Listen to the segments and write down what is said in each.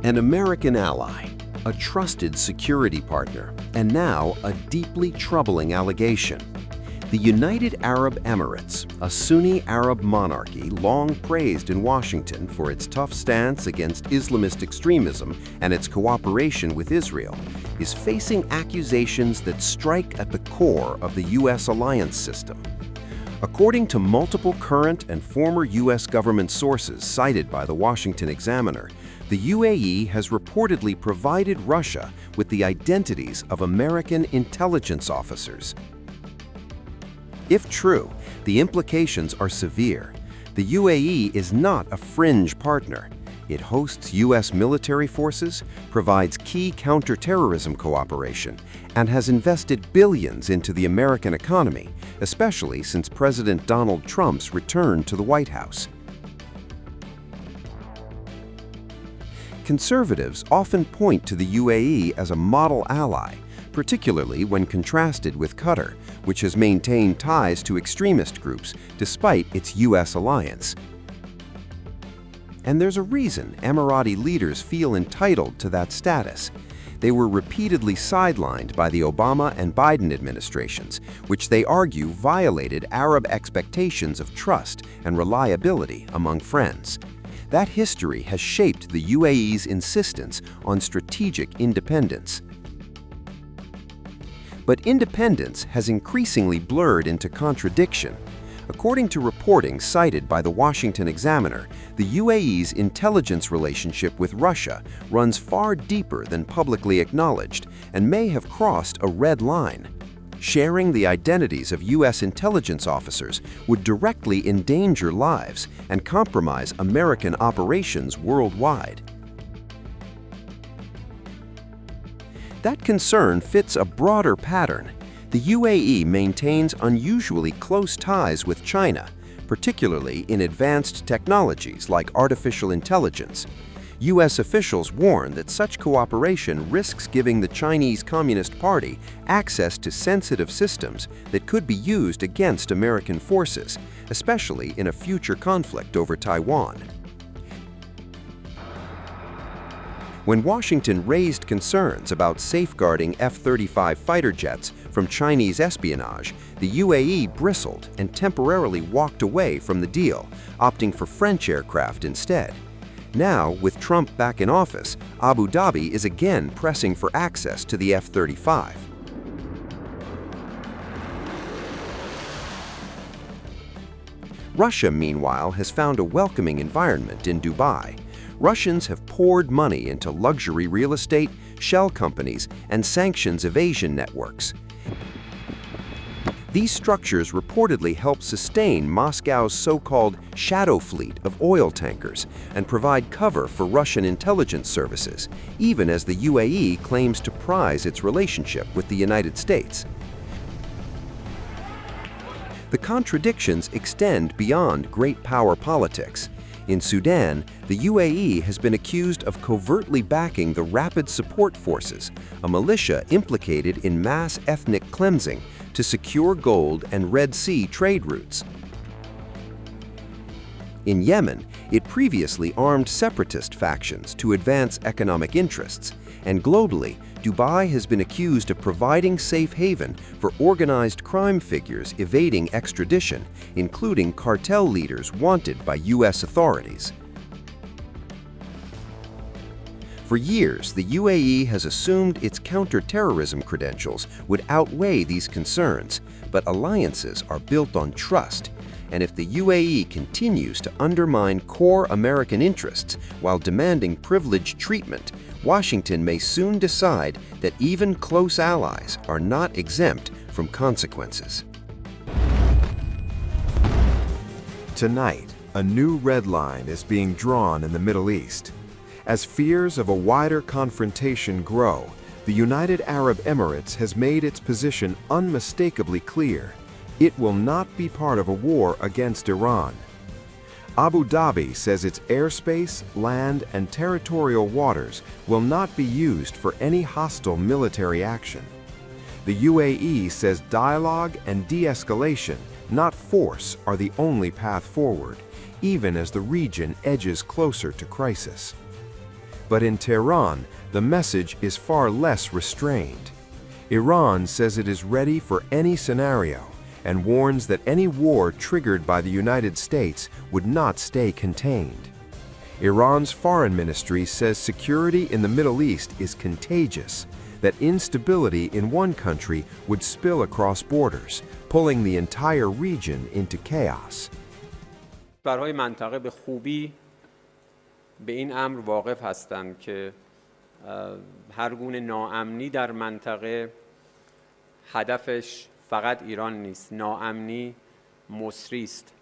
An American ally, a trusted security partner, and now a deeply troubling allegation. The United Arab Emirates, a Sunni Arab monarchy long praised in Washington for its tough stance against Islamist extremism and its cooperation with Israel, is facing accusations that strike at the core of the U.S. alliance system. According to multiple current and former U.S. government sources cited by the Washington Examiner, the UAE has reportedly provided Russia with the identities of American intelligence officers. If true, the implications are severe. The UAE is not a fringe partner. It hosts U.S. military forces, provides key counterterrorism cooperation, and has invested billions into the American economy, especially since President Donald Trump's return to the White House. Conservatives often point to the UAE as a model ally, particularly when contrasted with Qatar, which has maintained ties to extremist groups despite its U.S. alliance. And there's a reason Emirati leaders feel entitled to that status. They were repeatedly sidelined by the Obama and Biden administrations, which they argue violated Arab expectations of trust and reliability among friends. That history has shaped the UAE's insistence on strategic independence. But independence has increasingly blurred into contradiction. According to reporting cited by the Washington Examiner, the UAE's intelligence relationship with Russia runs far deeper than publicly acknowledged and may have crossed a red line. Sharing the identities of U.S. intelligence officers would directly endanger lives and compromise American operations worldwide. That concern fits a broader pattern. The UAE maintains unusually close ties with China, particularly in advanced technologies like artificial intelligence. U.S. officials warn that such cooperation risks giving the Chinese Communist Party access to sensitive systems that could be used against American forces, especially in a future conflict over Taiwan. When Washington raised concerns about safeguarding F-35 fighter jets from Chinese espionage, the UAE bristled and temporarily walked away from the deal, opting for French aircraft instead. Now, with Trump back in office, Abu Dhabi is again pressing for access to the F-35. Russia, meanwhile, has found a welcoming environment in Dubai. Russians have poured money into luxury real estate, shell companies, and sanctions evasion networks. These structures reportedly help sustain Moscow's so-called shadow fleet of oil tankers and provide cover for Russian intelligence services, even as the UAE claims to prize its relationship with the United States. The contradictions extend beyond great power politics. In Sudan, the UAE has been accused of covertly backing the Rapid Support Forces, a militia implicated in mass ethnic cleansing to secure gold and Red Sea trade routes. In Yemen, it previously armed separatist factions to advance economic interests, and globally, Dubai has been accused of providing safe haven for organized crime figures evading extradition, including cartel leaders wanted by U.S. authorities. For years, the UAE has assumed its counterterrorism credentials would outweigh these concerns, but alliances are built on trust, and if the UAE continues to undermine core American interests while demanding privileged treatment, Washington may soon decide that even close allies are not exempt from consequences. Tonight, a new red line is being drawn in the Middle East. As fears of a wider confrontation grow, the United Arab Emirates has made its position unmistakably clear. It will not be part of a war against Iran. Abu Dhabi says its airspace, land, and territorial waters will not be used for any hostile military action. The UAE says dialogue and de-escalation, not force, are the only path forward, even as the region edges closer to crisis. But in Tehran, the message is far less restrained. Iran says it is ready for any scenario and warns that any war triggered by the United States would not stay contained. Iran's foreign ministry says security in the Middle East is contagious, that instability in one country would spill across borders, pulling the entire region into chaos. کشورهای منطقه به خوبی به این امر واقف هستند که هر گونه ناامنی در منطقه هدفش فقط ایران نیست. ناامنی مصری است.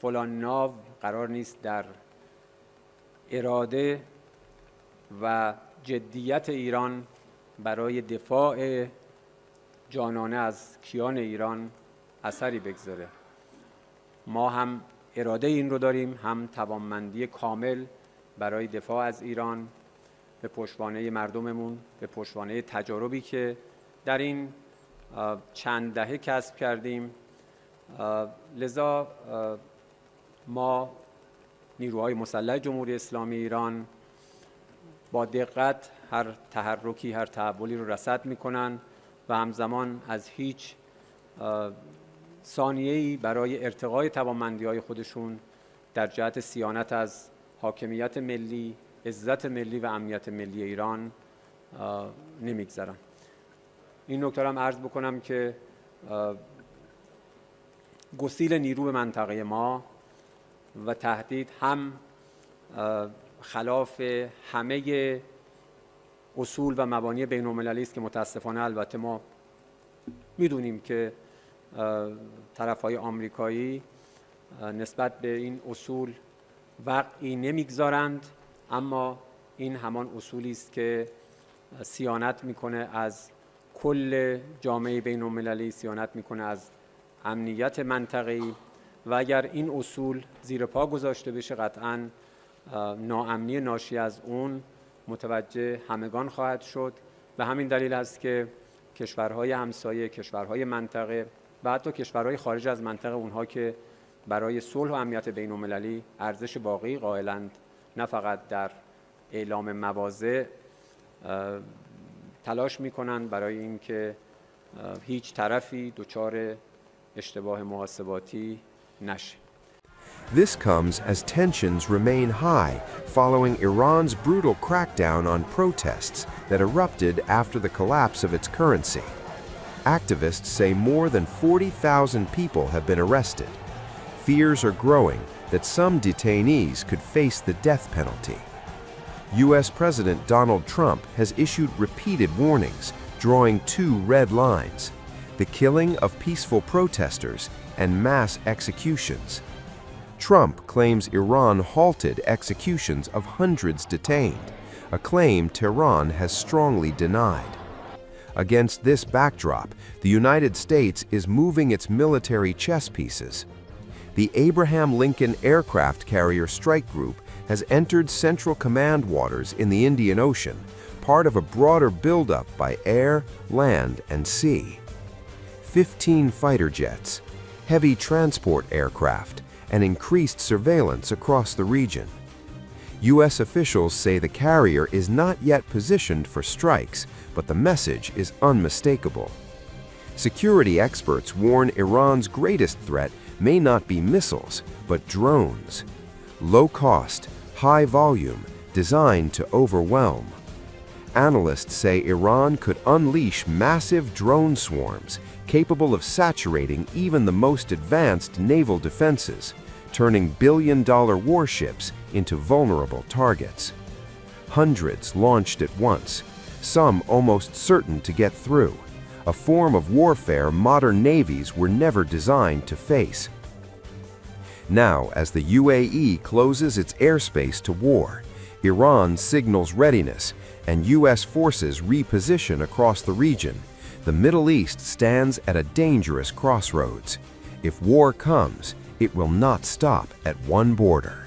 فلان ناو قرار نیست در اراده و جدیت ایران برای دفاع جانانه از کیان ایران اثری بگذاره. ما هم اراده این رو داریم، هم توانمندی کامل برای دفاع از ایران به پشتوانه مردممون، به پشتوانه تجاربی که در این چند دهه کسب کردیم. لذا ما نیروهای مسلح جمهوری اسلامی ایران با دقت هر تحرکی، هر تحولی رو رصد میکنن و همزمان از هیچ ثانیه‌ای برای ارتقای توانمندی‌های خودشون در جهت صیانت از حاکمیت ملی، عزت ملی و امنیت ملی ایران نمیگذرن. این نکته را هم عرض بکنم که گسیل نیرو به منطقه ما و تهدید هم خلاف همه اصول و مبانی بین‌المللی است که متاسفانه البته ما میدونیم که طرف‌های آمریکایی نسبت به این اصول وقعی نمیگذارند، اما این همان اصولی است که صیانت میکنه از کل جامعه بین‌المللی، صیانت میکنه از امنیت منطقه‌ای و اگر این اصول زیر پا گذاشته بشه قطعاً ناامنی ناشی از اون متوجه همگان خواهد شد. به همین دلیل است که کشورهای همسایه، کشورهای منطقه و حتی کشورهای خارج از منطقه، اونها که برای صلح و امنیت بین‌المللی ارزش باقی قائلند، نه فقط در اعلام مواضع، تلاش میکنند برای اینکه هیچ طرفی دچار اشتباه محاسباتی نشه. This comes as tensions remain high following Iran's brutal crackdown on protests that erupted after the collapse of its currency. Activists say more than 40,000 people have been arrested. Fears are growing that some detainees could face the death penalty. U.S. President Donald Trump has issued repeated warnings, drawing two red lines: the killing of peaceful protesters and mass executions. Trump claims Iran halted executions of hundreds detained, a claim Tehran has strongly denied. Against this backdrop, the United States is moving its military chess pieces. The Abraham Lincoln Aircraft Carrier Strike Group has entered Central Command waters in the Indian Ocean, part of a broader buildup by air, land, and sea. 15 fighter jets, heavy transport aircraft, and increased surveillance across the region. U.S. officials say the carrier is not yet positioned for strikes, but the message is unmistakable. Security experts warn Iran's greatest threat may not be missiles, but drones. Low cost, high volume, designed to overwhelm. Analysts say Iran could unleash massive drone swarms capable of saturating even the most advanced naval defenses, turning billion-dollar warships into vulnerable targets. Hundreds launched at once, some almost certain to get through, a form of warfare modern navies were never designed to face. Now, as the UAE closes its airspace to war, Iran signals readiness, and U.S. forces reposition across the region, the Middle East stands at a dangerous crossroads. If war comes, it will not stop at one border.